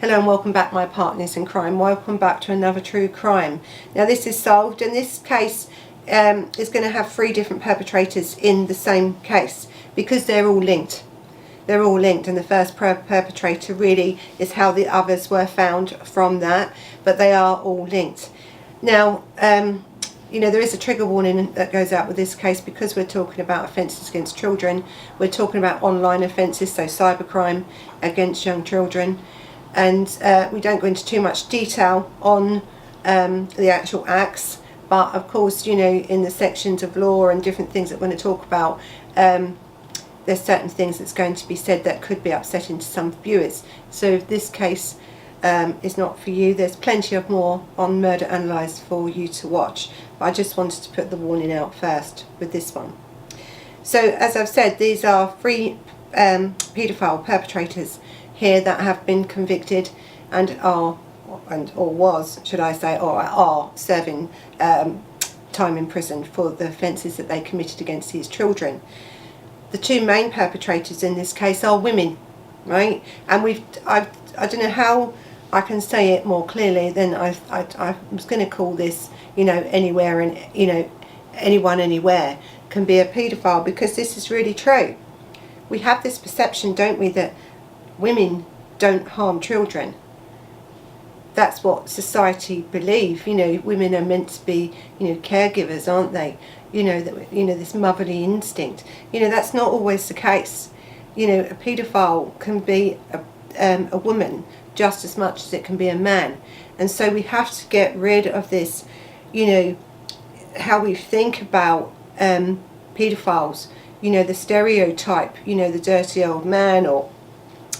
Hello and welcome back, my partners in crime. Welcome back to another true crime. Now this is solved, and this case is going to have 3 different perpetrators in the same case because they're all linked. They're all linked, and the first perpetrator really is how the others were found from that, but they are all linked. Now, you know, there is a trigger warning that goes out with this case because we're talking about offences against children. We're talking about online offences, so cybercrime against young children. And we don't go into too much detail on the actual acts, but of course, you know, in the sections of law and different things that we're going to talk about, there's certain things that's going to be said that could be upsetting to some viewers. So if this case is not for you, there's plenty of more on Murder Analysed for you to watch, but I just wanted to put the warning out first with this one. So as I've said, these are 3 paedophile perpetrators here that have been convicted and are, or was, should I say, or are serving time in prison for the offences that they committed against these children. The 2 main perpetrators in this case are women, right? And I don't know how I can say it more clearly than I was going to call this, you know, anywhere and, you know, anyone anywhere can be a paedophile, because this is really true. We have this perception, don't we, that women don't harm children. That's what society believe. You know, women are meant to be, you know, caregivers, aren't they? You know, that, you know, this motherly instinct. You know, that's not always the case. You know, a paedophile can be a woman just as much as it can be a man. And so we have to get rid of this, you know, how we think about paedophiles. You know, the stereotype, you know, the dirty old man, or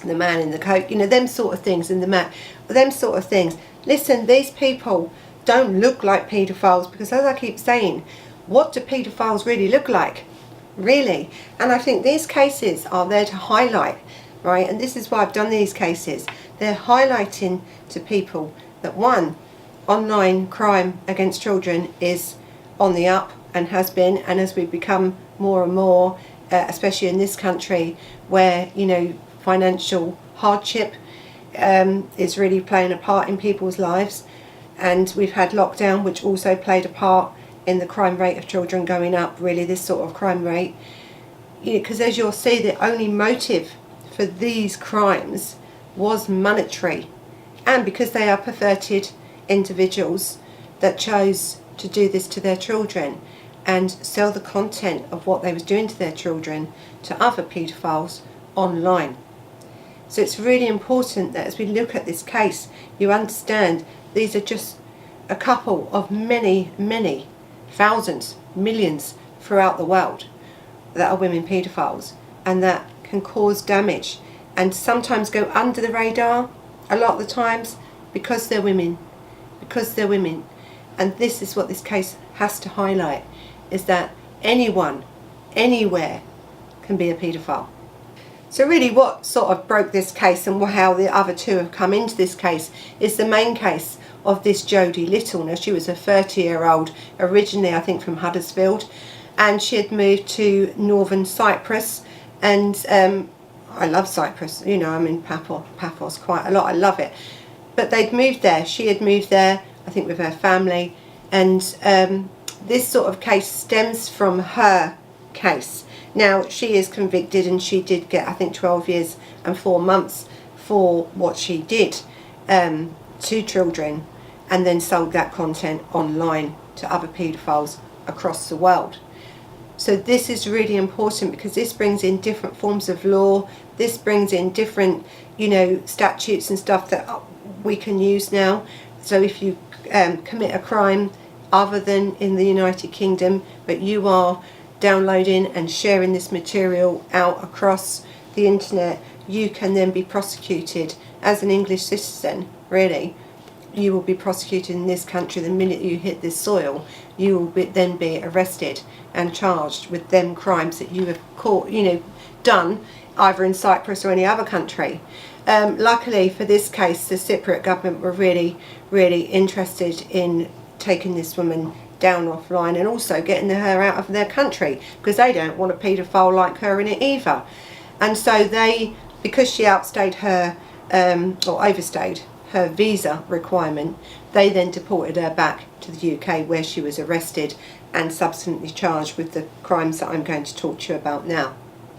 the man in the coat, you know, them sort of things, and them sort of things. Listen, these people don't look like paedophiles, because as I keep saying, what do paedophiles really look like? Really? And I think these cases are there to highlight, right? And this is why I've done these cases. They're highlighting to people that, one, online crime against children is on the up and has been, and as we become more and more, especially in this country where, you know, financial hardship is really playing a part in people's lives, and we've had lockdown, which also played a part in the crime rate of children going up, really, this sort of crime rate. You know, because as you'll see, the only motive for these crimes was monetary, and because they are perverted individuals that chose to do this to their children and sell the content of what they was doing to their children to other paedophiles online. So it's really important that as we look at this case, you understand these are just a couple of many, many thousands, millions throughout the world that are women paedophiles, and that can cause damage and sometimes go under the radar a lot of the times because they're women. Because they're women. And this is what this case has to highlight, is that anyone, anywhere, can be a paedophile. So really what sort of broke this case, and how the other 2 have come into this case, is the main case of this Jodie Little. Now, she was a 30-year-old, originally I think from Huddersfield, and she had moved to northern Cyprus, and I love Cyprus, you know, I'm in Paphos quite a lot, I love it. But they'd moved there, she had moved there, I think with her family, and this sort of case stems from her case. Now, she is convicted, and she did get, I think, 12 years and 4 months for what she did to children, and then sold that content online to other paedophiles across the world. So this is really important, because this brings in different forms of law. This brings in different, you know, statutes and stuff that we can use now. So if you commit a crime other than in the United Kingdom, but you are downloading and sharing this material out across the internet, you can then be prosecuted as an English citizen. Really, you will be prosecuted in this country the minute you hit this soil. You will then be arrested and charged with them crimes that you have caught, you know, done either in Cyprus or any other country. Luckily for this case, the Cypriot government were really, really interested in taking this woman down offline, and also getting her out of their country, because they don't want a paedophile like her in it either. And so they, because she outstayed her or overstayed her visa requirement, they then deported her back to the UK, where she was arrested and subsequently charged with the crimes that I'm going to talk to you about now.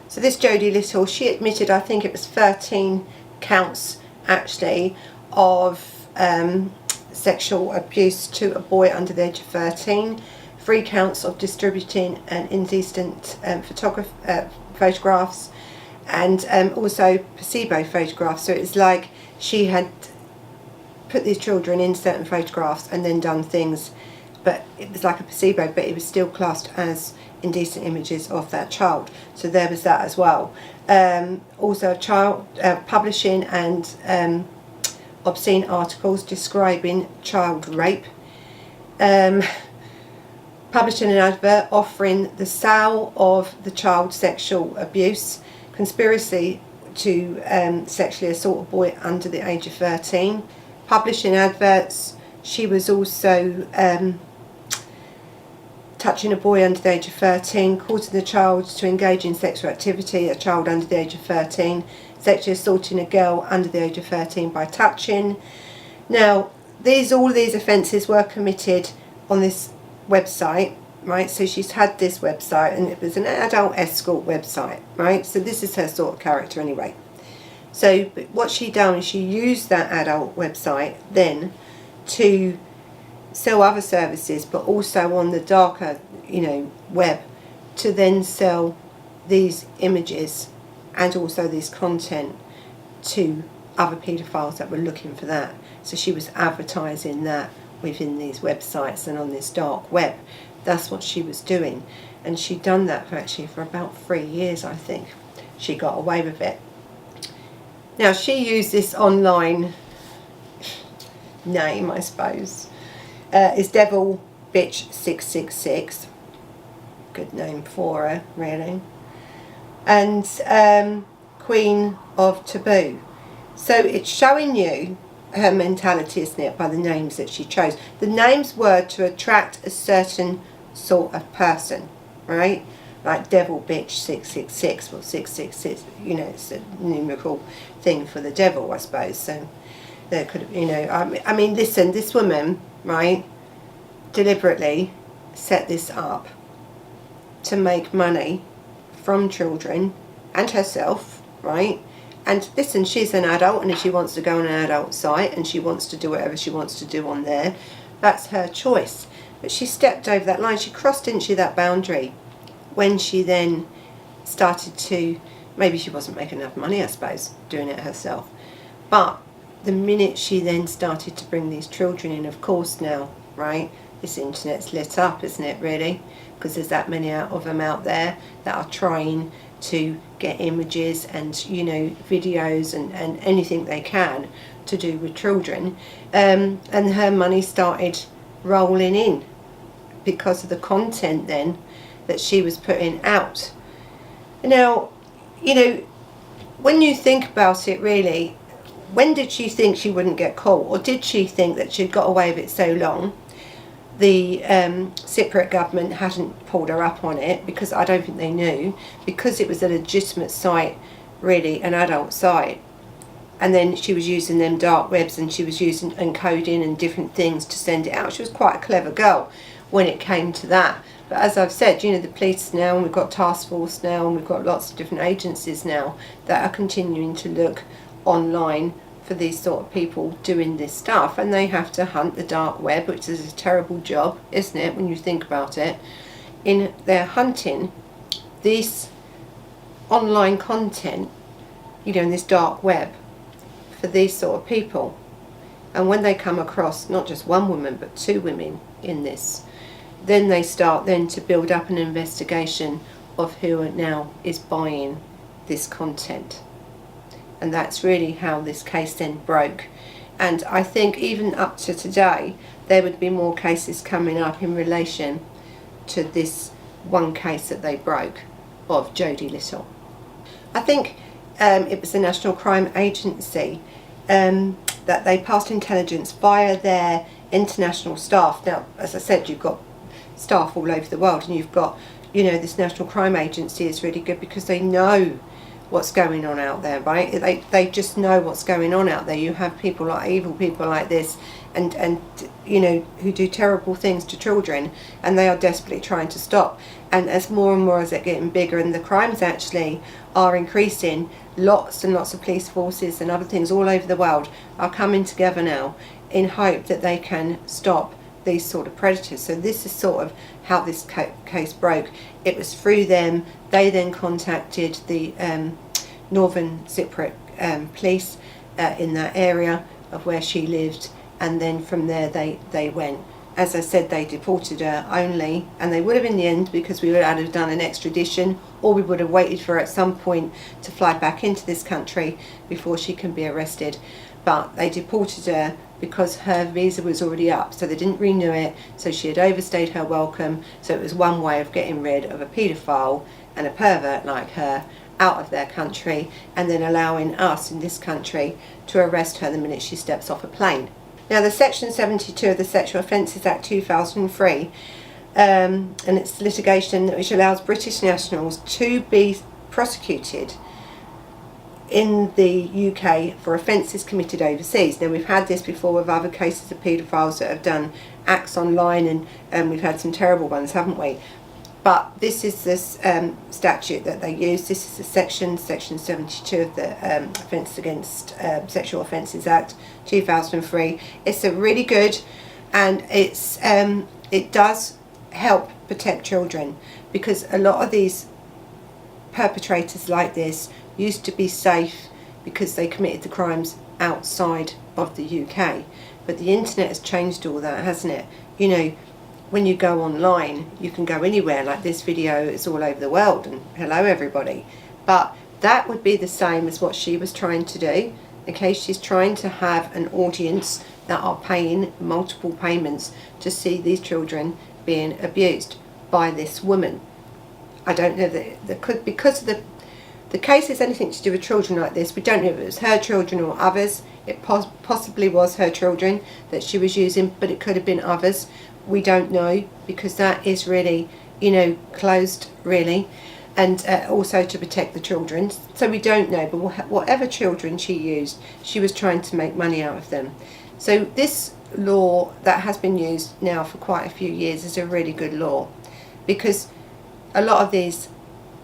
So this Jodie Little, she admitted, I think it was 13 counts actually of sexual abuse to a boy under the age of 13, 3 counts of distributing indecent photographs, and also placebo photographs. So it's like she had put these children in certain photographs and then done things, but it was like a placebo, but it was still classed as indecent images of that child. So there was that as well. Also child publishing and obscene articles describing child rape, publishing an advert offering the sale of the child sexual abuse, conspiracy to sexually assault a boy under the age of 13, publishing adverts. She was also touching a boy under the age of 13, causing the child to engage in sexual activity, a child under the age of 13, sexually assaulting a girl under the age of 13 by touching. Now, all these offences were committed on this website, right? So she's had this website, and it was an adult escort website, right? So this is her sort of character anyway. So what she done is she used that adult website then to sell other services, but also on the darker, web, to then sell these images and also this content to other paedophiles that were looking for that. So she was advertising that within these websites and on this dark web. That's what she was doing, and she'd done that for about 3 years, I think. She got away with it. Now, she used this online name, I suppose, is Devil Bitch 666. Good name for her, really. And Queen of Taboo. So it's showing you her mentality, isn't it, by the names that she chose. The names were to attract a certain sort of person, right? Like Devil Bitch 666, well, 666, it's a numerical thing for the devil, I suppose. So there could, I mean, listen, this woman, right, deliberately set this up to make money from children and herself, right? And listen, she's an adult, and if she wants to go on an adult site and she wants to do whatever she wants to do on there, that's her choice. But she stepped over that line. She crossed, didn't she, that boundary, when she then started to, maybe she wasn't making enough money, I suppose, doing it herself. But the minute she then started to bring these children in, of course now, right, this internet's lit up, isn't it, really? Because there's that many of them out there that are trying to get images and videos and anything they can to do with children, and her money started rolling in because of the content then that she was putting out. Now, when you think about it, really, when did she think she wouldn't get caught, or did she think that she'd got away with it so long the Cypriot government hadn't pulled her up on it? Because I don't think they knew, because it was a legitimate site, really, an adult site. And then she was using them dark webs, and she was using encoding and different things to send it out. She was quite a clever girl when it came to that. But as I've said, the police now, and we've got task force now, and we've got lots of different agencies now that are continuing to look online for these sort of people doing this stuff, and they have to hunt the dark web, which is a terrible job, isn't it, when you think about it. They're hunting this online content, in this dark web, for these sort of people. And when they come across not just one woman but 2 women in this, then they start then to build up an investigation of who now is buying this content. And that's really how this case then broke. And I think even up to today, there would be more cases coming up in relation to this one case that they broke of Jodie Little. I think it was the National Crime Agency that they passed intelligence via their international staff. Now, as I said, you've got staff all over the world, and you've got, this National Crime Agency is really good because they know what's going on out there, right? They just know what's going on out there. You have people like evil people like this, and you know, who do terrible things to children, and they are desperately trying to stop. And as more and more as they're getting bigger and the crimes actually are increasing, lots and lots of police forces and other things all over the world are coming together now in hope that they can stop these sort of predators. So this is sort of how this case broke. It was through them. They then contacted the Northern Cypriot police in that area of where she lived, and then from there they went. As I said, they deported her only, and they would have in the end, because we would have done an extradition, or we would have waited for her at some point to fly back into this country before she can be arrested. But they deported her because her visa was already up, so they didn't renew it, so she had overstayed her welcome. So it was one way of getting rid of a paedophile and a pervert like her out of their country, and then allowing us in this country to arrest her the minute she steps off a plane. Now, the Section 72 of the Sexual Offences Act 2003, and it's litigation which allows British nationals to be prosecuted in the UK for offences committed overseas. Now, we've had this before with other cases of paedophiles that have done acts online, and we've had some terrible ones, haven't we? But this is this statute that they use. This is the Section 72 of the Offence Against Sexual Offences Act 2003. It's a really good, and it does help protect children, because a lot of these perpetrators like this used to be safe because they committed the crimes outside of the UK. But the internet has changed all that, hasn't it? You know, when you go online, you can go anywhere. Like this video is all over the world, and hello everybody. But that would be the same as what she was trying to do. Okay, she's trying to have an audience that are paying multiple payments to see these children being abused by this woman. I don't know that could, because of the case is anything to do with children like this. We don't know if it was her children or others. It possibly was her children that she was using, but it could have been others. We don't know, because that is really, you know, closed really, and also to protect the children. So we don't know, but whatever children she used, she was trying to make money out of them. So this law that has been used now for quite a few years is a really good law, because a lot of these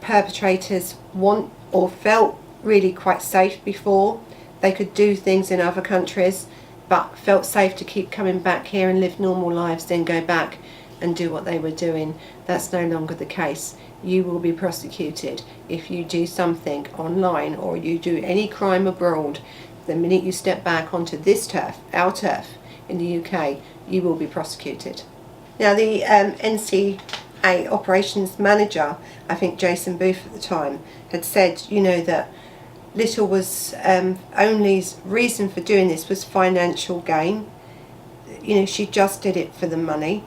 perpetrators want or felt really quite safe before. They could do things in other countries, but felt safe to keep coming back here and live normal lives, then go back and do what they were doing. That's no longer the case. You will be prosecuted if you do something online or you do any crime abroad. The minute you step back onto this turf, our turf in the UK, you will be prosecuted. Now, the NCA operations manager, I think Jason Booth at the time, had said, you know, that Little was only reason for doing this was financial gain. You know, she just did it for the money.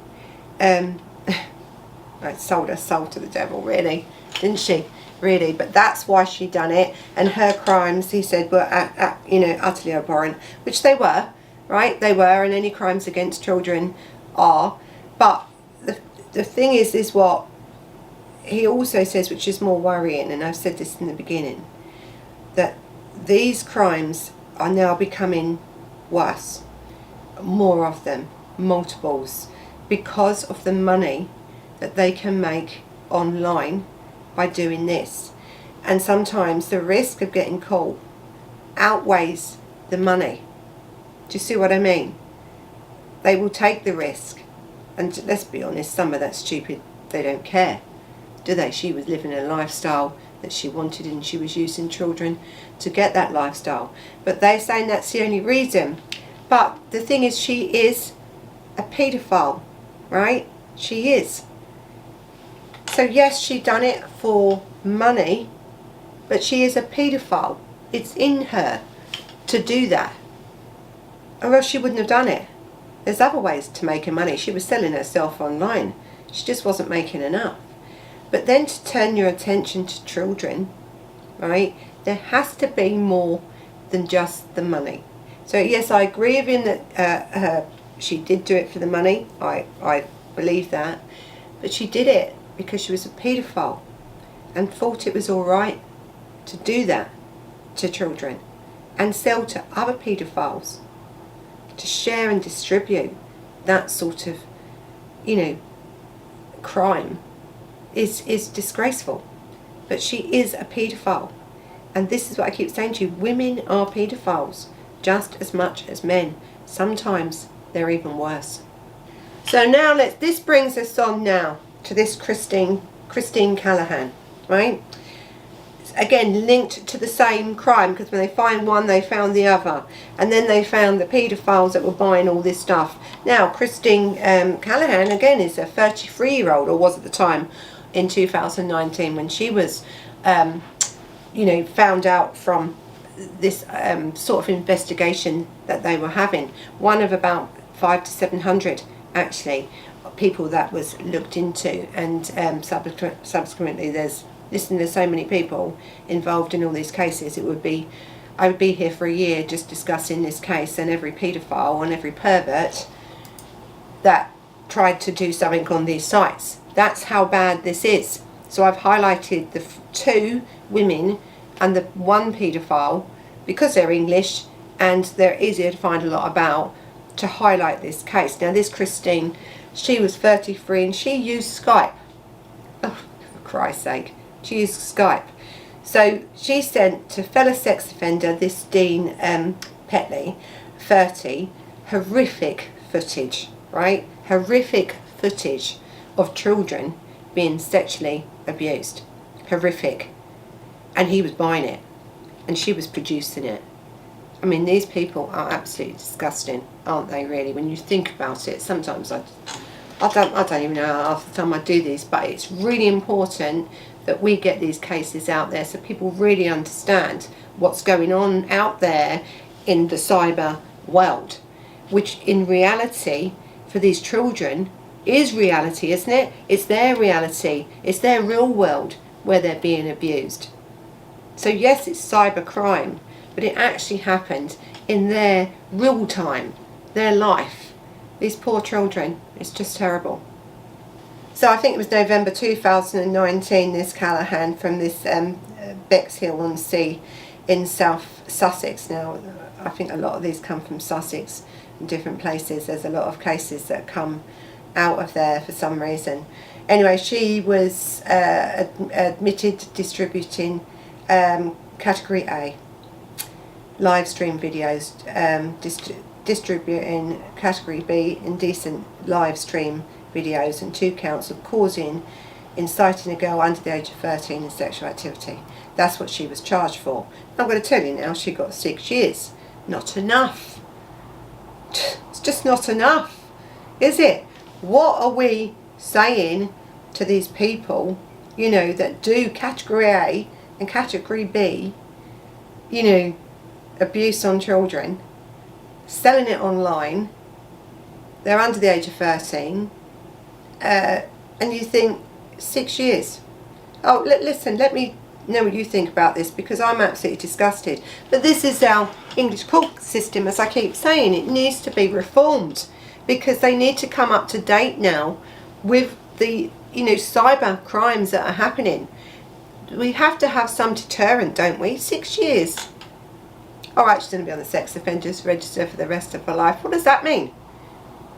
Like, sold her soul to the devil, really, didn't she? Really, but that's why she done it. And her crimes, he said, were you know, utterly abhorrent, which they were, right? They were, and any crimes against children are. But the thing is what he also says, which is more worrying, and I've said this in the beginning, that these crimes are now becoming worse, more of them, multiples, because of the money that they can make online by doing this. And sometimes the risk of getting caught outweighs the money. Do you see what I mean? They will take the risk, and let's be honest, some of that stupid, they don't care, do they? She was living a lifestyle that she wanted, and she was using children to get that lifestyle. But they're saying that's the only reason. But the thing is, she is a paedophile, right? She is. So yes, she done it for money, but she is a paedophile. It's in her to do that, or else she wouldn't have done it. There's other ways to make her money. She was selling herself online. She just wasn't making enough. But then to turn your attention to children, right, there has to be more than just the money. So yes, I agree with him that she did do it for the money. I believe that. But she did it because she was a paedophile and thought it was all right. to do that to children and sell to other paedophiles, to share and distribute that sort of, crime is disgraceful. But she is a paedophile. And this is what I keep saying to you. Women are paedophiles just as much as men. Sometimes they're even worse. So now this brings us on now to this Christine Callaghan, right? Again, linked to the same crime, because when they find one, they found the other. And then they found the paedophiles that were buying all this stuff. Now, Christine Callaghan, again, is a 33-year-old, or was at the time, in 2019, when she was, found out from this sort of investigation that they were having. One of about 500 to 700, actually, people that was looked into. And subsequently, there's so many people involved in all these cases. I would be here for a year just discussing this case and every paedophile and every pervert that tried to do something on these sites. That's how bad this is. So I've highlighted the 2 women and the 1 paedophile because they're English and they're easier to find a lot about, to highlight this case. Now, this Christine, she was 33 and she used Skype. Oh, for Christ's sake. She used Skype. So she sent to fellow sex offender, this Dean Petley, 30, horrific footage, right? Horrific footage of children being sexually abused. Horrific. And he was buying it. And she was producing it. I mean, these people are absolutely disgusting, aren't they, really? When you think about it, sometimes I don't even know half the time I do this, but it's really important that we get these cases out there so people really understand what's going on out there in the cyber world, which in reality, for these children, is reality, isn't it? It's their reality. It's their real world where they're being abused. So yes, it's cyber crime, but it actually happened in their real time, their life. These poor children, it's just terrible. So I think it was November 2019, this Callaghan from this Bexhill-on-Sea in South Sussex. Now, I think a lot of these come from Sussex and different places. There's a lot of cases that come out of there for some reason. Anyway, she was admitted distributing Category A live stream videos, distributing Category B indecent live stream videos, and 2 counts of causing, inciting a girl under the age of 13 in sexual activity. That's what she was charged for. I'm going to tell you now, she got 6 years. Not enough. It's just not enough, is it? What are we saying to these people, that do Category A and Category B, abuse on children, selling it online, they're under the age of 13, and you think 6 years. Oh, listen, let me know what you think about this, because I'm absolutely disgusted. But this is our English court system, as I keep saying. It needs to be reformed, because they need to come up to date now with the cyber crimes that are happening. We have to have some deterrent, don't we? 6 years. Alright, she's going to be on the sex offenders register for the rest of her life. What does that mean?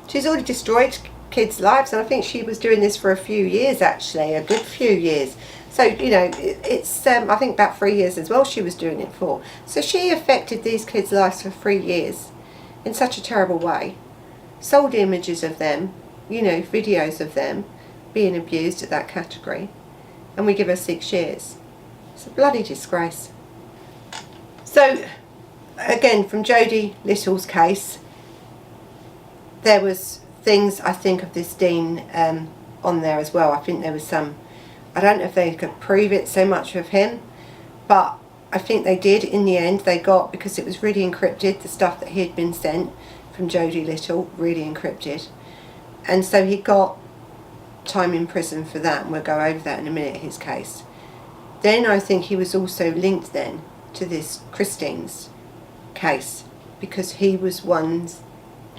She's already destroyed kids' lives, and I think she was doing this for a few years, actually, a good few years. So, it's, I think about 3 years as well she was doing it for. So she affected these kids' lives for 3 years in such a terrible way. Sold images of them, videos of them being abused at that category, and we give her 6 years. It's a bloody disgrace. So, again, from Jodie Little's case, there was things, I think, of this Dean on there as well. I think there was some, I don't know if they could prove it so much of him, but I think they did in the end. They got, because it was really encrypted, the stuff that he had been sent from Jodie Little, really encrypted. And so he got time in prison for that, and we'll go over that in a minute, his case. Then I think he was also linked then to this Christine's case, because he was one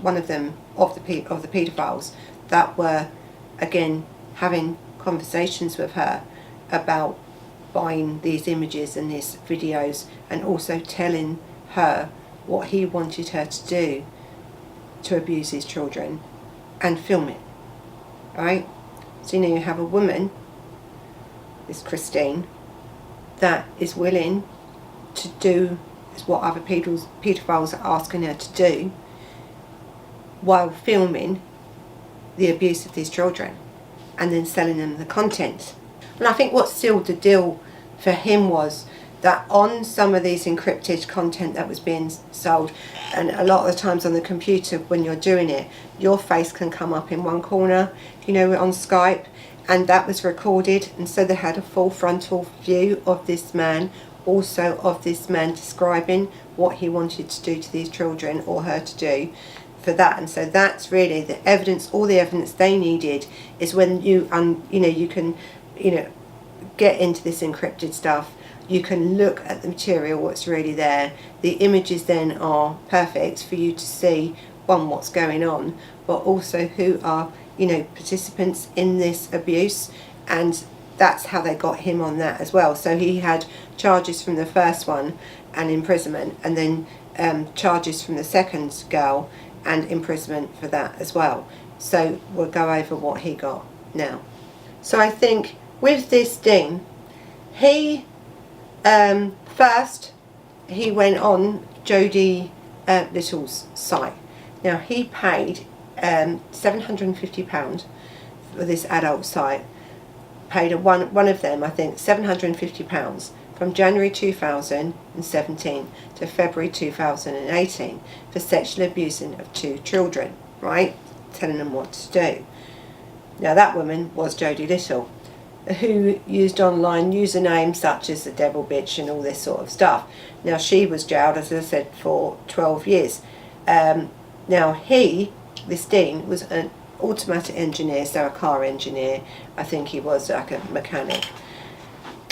of them, of the paedophiles that were, again, having conversations with her about buying these images and these videos, and also telling her what he wanted her to do to abuse his children, and film it, right? So you have a woman, this Christine, that is willing to do what other paedophiles are asking her to do, while filming the abuse of these children and then selling them the content. And I think what sealed the deal for him was that on some of these encrypted content that was being sold, and a lot of the times on the computer when you're doing it, your face can come up in one corner, on Skype, and that was recorded, and so they had a full frontal view of this man, also of this man describing what he wanted to do to these children, or her to do for that. And so that's really the evidence. All the evidence they needed is when you can get into this encrypted stuff, you can look at the material, what's really there. The images then are perfect for you to see, one, what's going on, but also who are participants in this abuse, and that's how they got him on that as well. So he had charges from the first one and imprisonment, and then charges from the second girl and imprisonment for that as well. So we'll go over what he got now. So I think with this Dean, he first he went on Jodie Little's site. Now he paid £750 for this adult site. Paid one of them, I think, £750 from January 2017 to February 2018 for sexual abusing of 2 children, right? Telling them what to do. Now that woman was Jodie Little, who used online usernames such as the devil bitch and all this sort of stuff. Now she was jailed, as I said, for 12 years. Now this Dean, was an automatic engineer, so a car engineer. I think he was like a mechanic.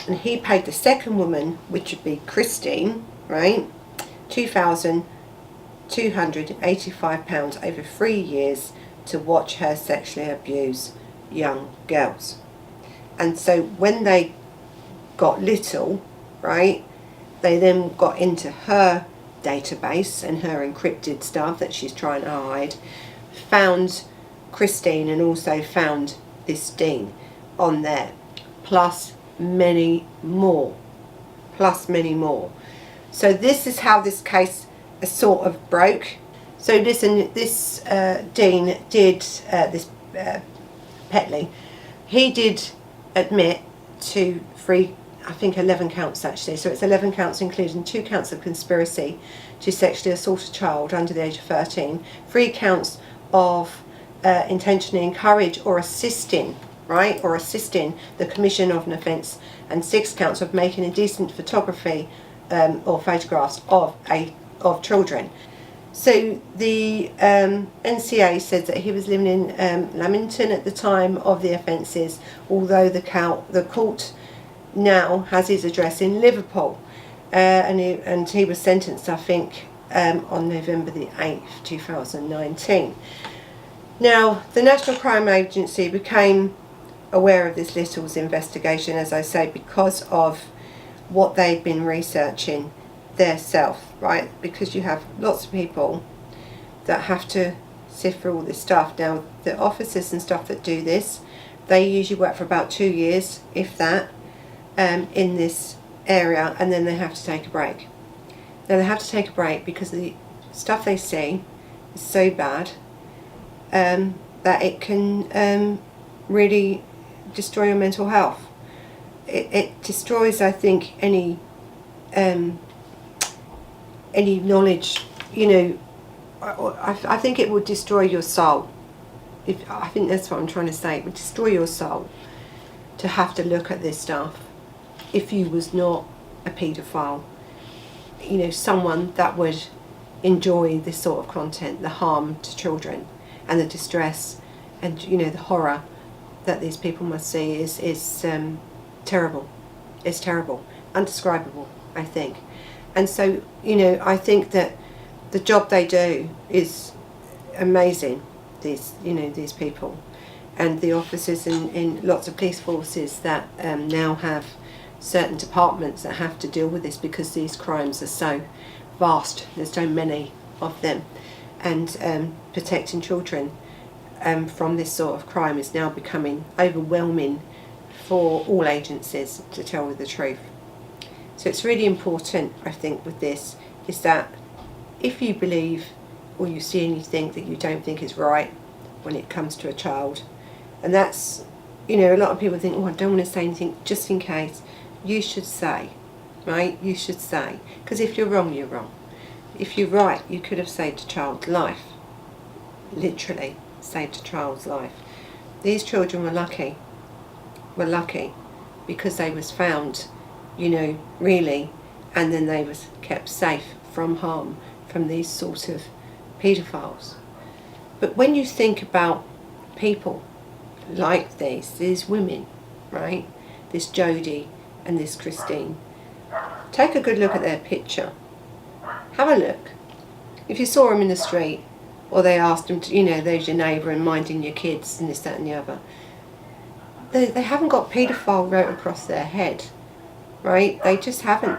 And he paid the second woman, which would be Christine, right, £2,285 over 3 years to watch her sexually abuse young girls. And so when they got Little, right, they then got into her database and her encrypted stuff that she's trying to hide, found Christine, and also found this Dean on there, plus many more. So this is how this case sort of broke. So listen, this Dean did, this Petley, he did admit to 11 counts actually. So it's 11 counts, including 2 counts of conspiracy to sexually assault a child under the age of 13, 3 counts of intentionally encourage or assisting, right, or assisting the commission of an offence, and 6 counts of making indecent photography or photographs of children. So the NCA said that he was living in Lamington at the time of the offences, although the court now has his address in Liverpool, and he was sentenced, I think, on November the 8th, 2019. Now, the National Crime Agency became aware of this Little's investigation, as I say, because of what they'd been researching theirself, right? Because you have lots of people that have to sift through all this stuff. Now, the officers and stuff that do this, they usually work for about 2 years, if that, in this area, and then they have to take a break. Now, they have to take a break because the stuff they see is so bad that it can really destroy your mental health. It destroys, I think, any knowledge, I think it would destroy your soul. I think that's what I'm trying to say. It would destroy your soul to have to look at this stuff if you was not a paedophile, someone that would enjoy this sort of content, the harm to children and the distress and the horror that these people must see is terrible. It's terrible, undescribable, I think. And so I think that the job they do is amazing. These people and the officers in lots of police forces that now have certain departments that have to deal with this because these crimes are so vast. There's so many of them, and protecting children from this sort of crime is now becoming overwhelming for all agencies, to tell you the truth. So it's really important, I think, with this, is that if you believe or you see anything that you don't think is right when it comes to a child, and that's, you know, a lot of people think, oh, I don't want to say anything just in case. You should say, right? You should say, because if you're wrong, you're wrong. If you're right, you could have saved a child's life. Literally saved a child's life. These children were lucky because they was found, you know, really, and then they was kept safe from harm from these sort of paedophiles. But when you think about people like these women, right, this Jodie and this Christine, take a good look at their picture. Have a look. If you saw them in the street, or they asked them to, you know, there's your neighbour and minding your kids and this, that and the other, they haven't got paedophile wrote across their head, right? They just haven't.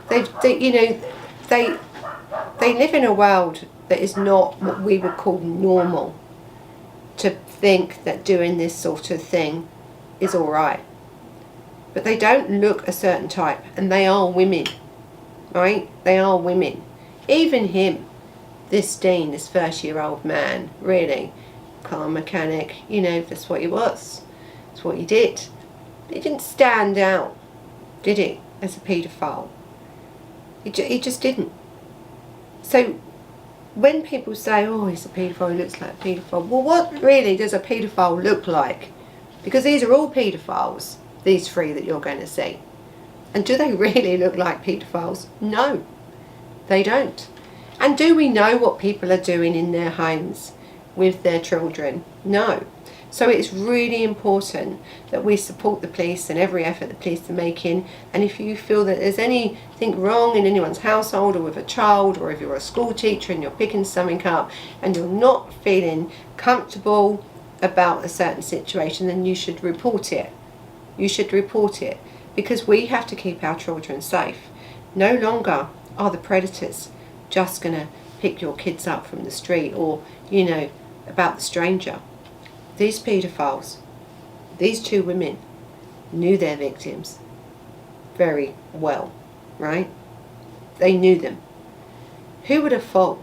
They you know, they live in a world that is not what we would call normal, to think that doing this sort of thing is all right. But they don't look a certain type, and they are women, right? They are women. Even him, this Dean, this 30-year-old man, really, car mechanic, you know, that's what he was. That's what he did. He didn't stand out, did he, as a paedophile? He just didn't. So when people say, oh, he's a paedophile, he looks like a paedophile, well, what really does a paedophile look like? Because these are all paedophiles, these three that you're going to see. And do they really look like paedophiles? No, they don't. And do we know what people are doing in their homes with their children? No. So it's really important that we support the police and every effort the police are making. And if you feel that there's anything wrong in anyone's household or with a child, or if you're a school teacher and you're picking something up and you're not feeling comfortable about a certain situation, then you should report it. You should report it, because we have to keep our children safe. No longer are the predators just going to pick your kids up from the street, or, you know, about the stranger. These paedophiles, these two women, knew their victims very well, right? They knew them. Who would have thought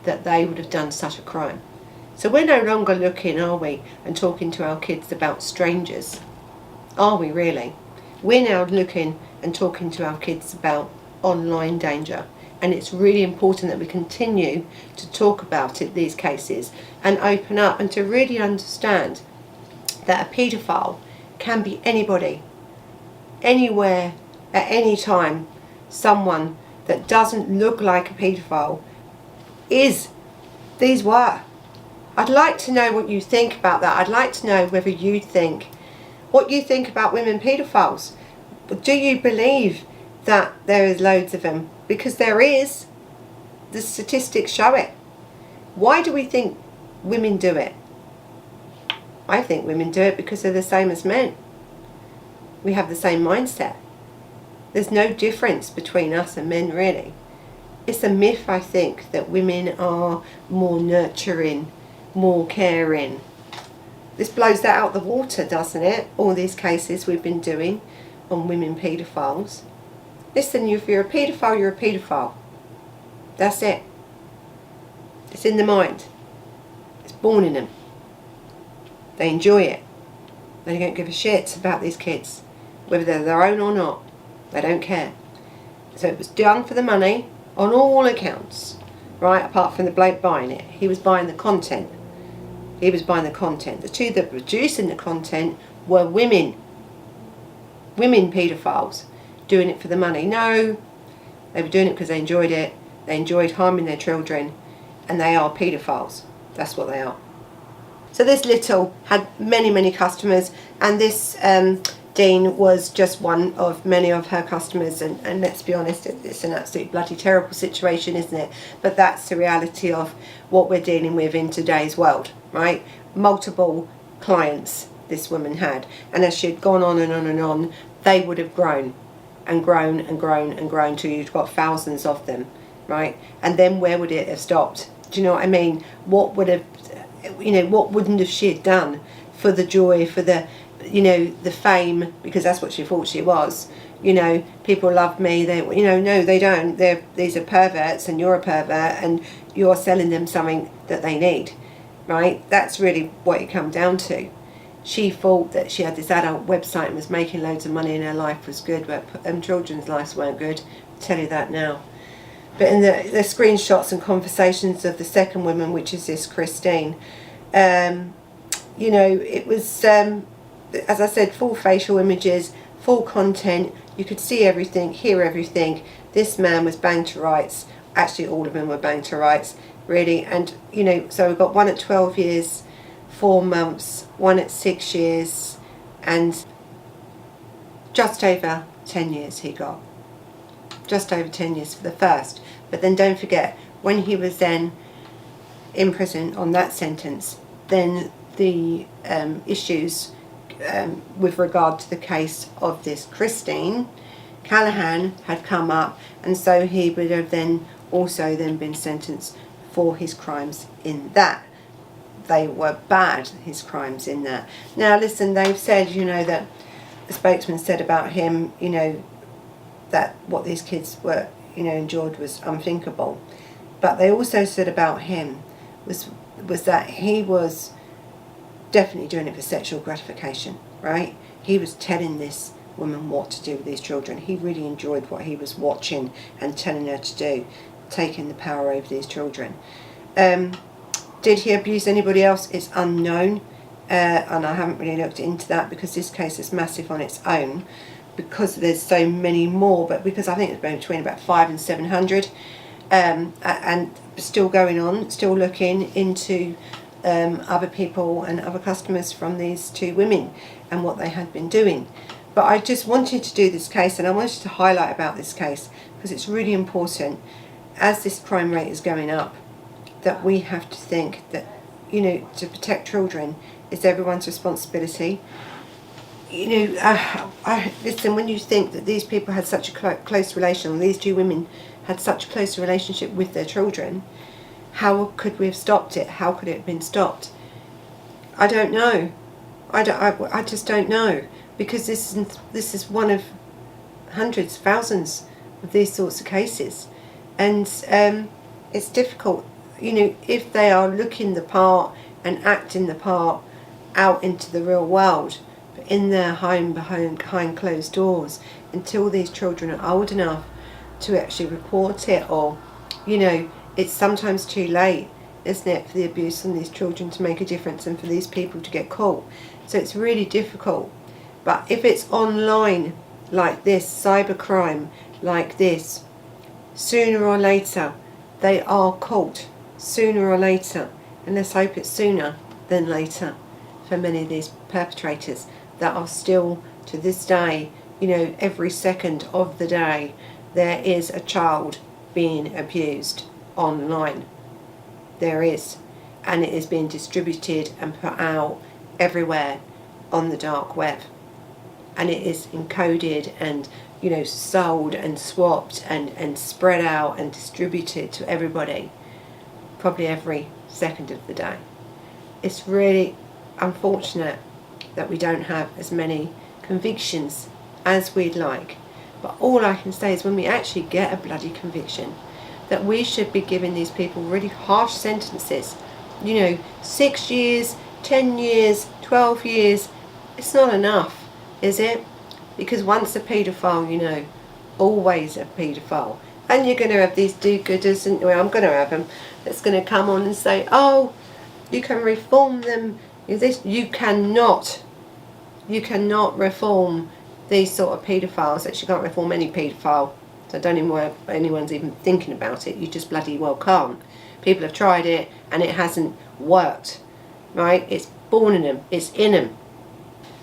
that they would have done such a crime? So we're no longer looking, are we, and talking to our kids about strangers? Are we really? We're now looking and talking to our kids about online danger. And it's really important that we continue to talk about it, these cases, and open up, and to really understand that a paedophile can be anybody, anywhere, at any time. Someone that doesn't look like a paedophile is. These were. I'd like to know what you think about that. I'd like to know whether you think, what you think about women paedophiles. Do you believe that there is loads of them? Because there is. The statistics show it. Why do we think women do it? I think women do it because they're the same as men. We have the same mindset. There's no difference between us and men, really. It's a myth, I think, that women are more nurturing, more caring. This blows that out the water, doesn't it? All these cases we've been doing on women paedophiles. Listen, if you're a paedophile, you're a paedophile. That's it. It's in the mind. It's born in them. They enjoy it. They don't give a shit about these kids, whether they're their own or not. They don't care. So it was done for the money on all accounts, right? Apart from the bloke buying it. He was buying the content. He was buying the content. The two that were producing the content were women. Women paedophiles. Doing it for the money. No, they were doing it because they enjoyed it. They enjoyed harming their children, and they are paedophiles. That's what they are. So this Little had many customers, and this Dean was just one of many of her customers, and let's be honest, it's an absolute bloody terrible situation, isn't it? But that's the reality of what we're dealing with in today's world, right? Multiple clients this woman had, and as she had gone on and on and on, they would have grown and grown and grown and grown till you've got thousands of them, right? And then where would it have stopped? Do you know what I mean? What would have, what wouldn't have she have done for the joy, for the, the fame, because that's what she thought she was. People love me. They, no, they don't. These are perverts, and you're a pervert, and you're selling them something that they need, right? That's really what it comes down to. She thought that she had this adult website and was making loads of money and her life was good, but children's lives weren't good. I'll tell you that now. But in the screenshots and conversations of the second woman, which is this Christine, it was, as I said, full facial images, full content. You could see everything, hear everything. This man was banged to rights. Actually, all of them were banged to rights, really. And, so we've got one at 12 years, 4 months, one at 6 years, and just over 10 years he got. Just over 10 years for the first. But then don't forget, when he was then in prison on that sentence, then the issues with regard to the case of this Christine Callaghan had come up, and so he would have then also then been sentenced for his crimes in that. They were bad, his crimes in that. Now listen, they've said, that the spokesman said about him, that what these kids were, endured was unthinkable. But they also said about him was that he was definitely doing it for sexual gratification, right? He was telling this woman what to do with these children. He really enjoyed what he was watching and telling her to do, taking the power over these children. Did he abuse anybody else? It's unknown, and I haven't really looked into that because this case is massive on its own, because there's so many more, but because I think it's between about 500 and 700, and still going on, still looking into other people and other customers from these two women and what they had been doing. But I just wanted to do this case, and I wanted to highlight about this case because it's really important, as this crime rate is going up, that we have to think that, to protect children is everyone's responsibility. Listen, when you think that these people had such a close relation, or these two women had such a close relationship with their children, how could we have stopped it? How could it have been stopped? I don't know. I just don't know, because this is one of hundreds, thousands of these sorts of cases, and it's difficult. If they are looking the part and acting the part out into the real world, but in their home behind closed doors, until these children are old enough to actually report it, or it's sometimes too late, isn't it, for the abuse on these children to make a difference and for these people to get caught. So it's really difficult. But if it's online like this, cybercrime like this, sooner or later they are caught. Sooner or later, and let's hope it's sooner than later for many of these perpetrators that are still to this day, every second of the day there is a child being abused online. There is, and it is being distributed and put out everywhere on the dark web, and it is encoded and sold and swapped and spread out and distributed to everybody, probably every second of the day. It's really unfortunate that we don't have as many convictions as we'd like, but all I can say is when we actually get a bloody conviction, that we should be giving these people really harsh sentences. 6 years, 10 years, 12 years, it's not enough, is it? Because once a paedophile, always a paedophile. And you're going to have these do-gooders, and I'm going to have them, that's going to come on and say, oh, you can reform them. You cannot reform these sort of paedophiles. Actually, you can't reform any paedophile. So I don't even know if anyone's even thinking about it. You just bloody well can't. People have tried it and it hasn't worked, right? It's born in them. It's in them.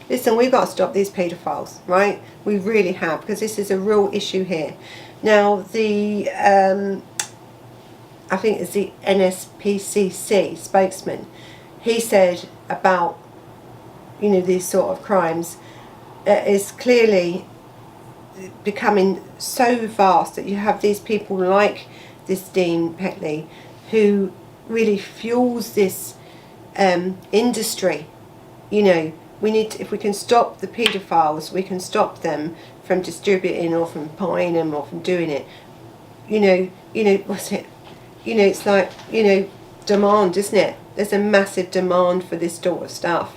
Listen, we've got to stop these paedophiles, right? We really have, because this is a real issue here. Now, the I think it's the NSPCC spokesman, he said about these sort of crimes, is clearly becoming so vast that you have these people like this Dean Petley who really fuels this industry. You know, we need to, if we can stop the paedophiles, we can stop them from distributing or from buying them or from doing it. You know, what's it? You know, it's like, you know, demand, isn't it? There's a massive demand for this sort of stuff.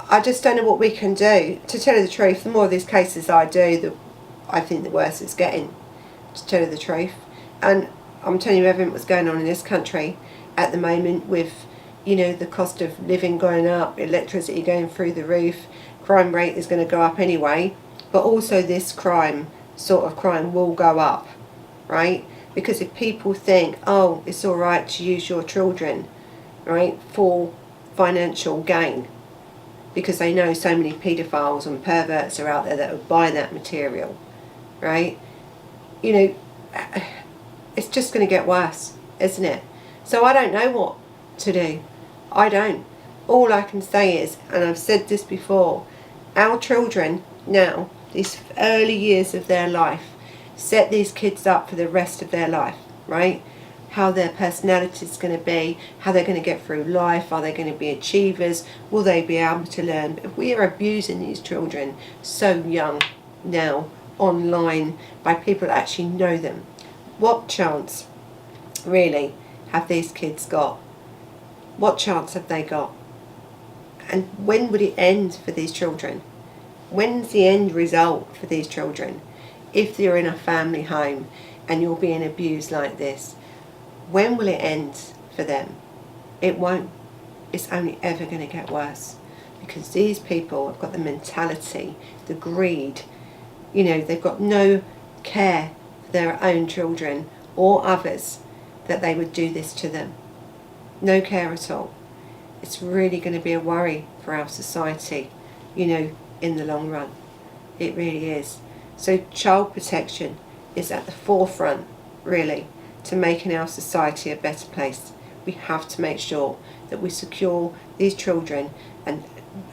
I just don't know what we can do. To tell you the truth, the more of these cases I do, I think the worse it's getting, to tell you the truth. And I'm telling you everything what's going on in this country at the moment with, you know, the cost of living going up, electricity going through the roof, crime rate is going to go up anyway, but also this sort of crime will go up, right? Because if people think, oh, it's all right to use your children, right, for financial gain, because they know so many paedophiles and perverts are out there that will buy that material, right? You know, it's just going to get worse, isn't it? So I don't know what to do. I don't. All I can say is, and I've said this before, our children now, these early years of their life, set these kids up for the rest of their life, right? How their personality is going to be, how they're going to get through life, are they going to be achievers, will they be able to learn? If we are abusing these children so young now, online, by people that actually know them, what chance, really, have these kids got? What chance have they got? And when would it end for these children? When's the end result for these children? If you're in a family home and you're being abused like this, when will it end for them? It won't. It's only ever going to get worse, because these people have got the mentality, the greed, you know, they've got no care for their own children or others, that they would do this to them. No care at all. It's really going to be a worry for our society, you know, in the long run. It really is. So child protection is at the forefront, really, to making our society a better place. We have to make sure that we secure these children and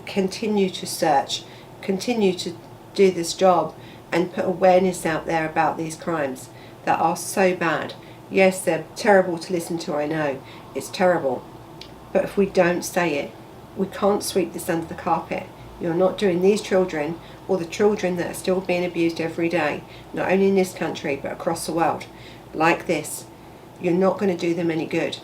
continue to search, continue to do this job and put awareness out there about these crimes that are so bad. Yes, they're terrible to listen to, I know. It's terrible. But if we don't say it, we can't sweep this under the carpet. You're not doing these children, or the children that are still being abused every day, not only in this country but across the world, like this, you're not going to do them any good.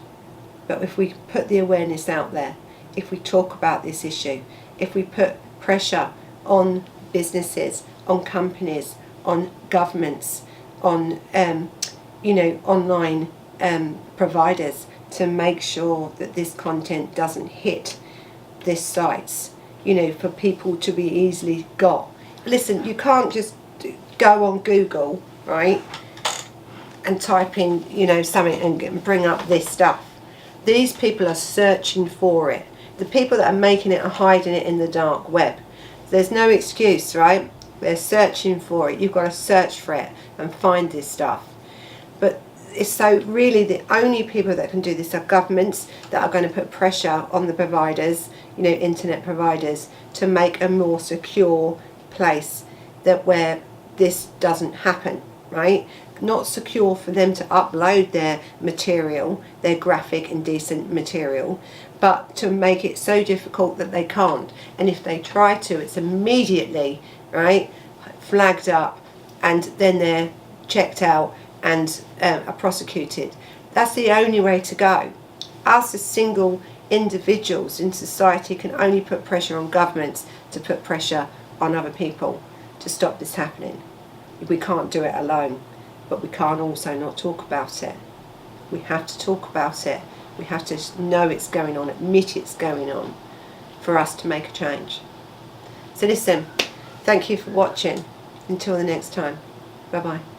But if we put the awareness out there, if we talk about this issue, if we put pressure on businesses, on companies, on governments, on you know, online providers, to make sure that this content doesn't hit these sites, you know, for people to be easily got. Listen, you can't just go on Google, right, and type in, you know, something and bring up this stuff. These people are searching for it. The people that are making it are hiding it in the dark web. There's no excuse, right? They're searching for it. You've got to search for it and find this stuff. But it's so really the only people that can do this are governments that are going to put pressure on the providers, you know, internet providers, to make a more secure place that where this doesn't happen, right? Not secure for them to upload their material, their graphic indecent material, but to make it so difficult that they can't. And if they try to, it's immediately, right, flagged up, and then they're checked out and are prosecuted. That's the only way to go. Us as single individuals in society can only put pressure on governments to put pressure on other people to stop this happening. We can't do it alone, but we can't also not talk about it. We have to talk about it. We have to know it's going on, admit it's going on, for us to make a change. So listen, thank you for watching. Until the next time. Bye bye.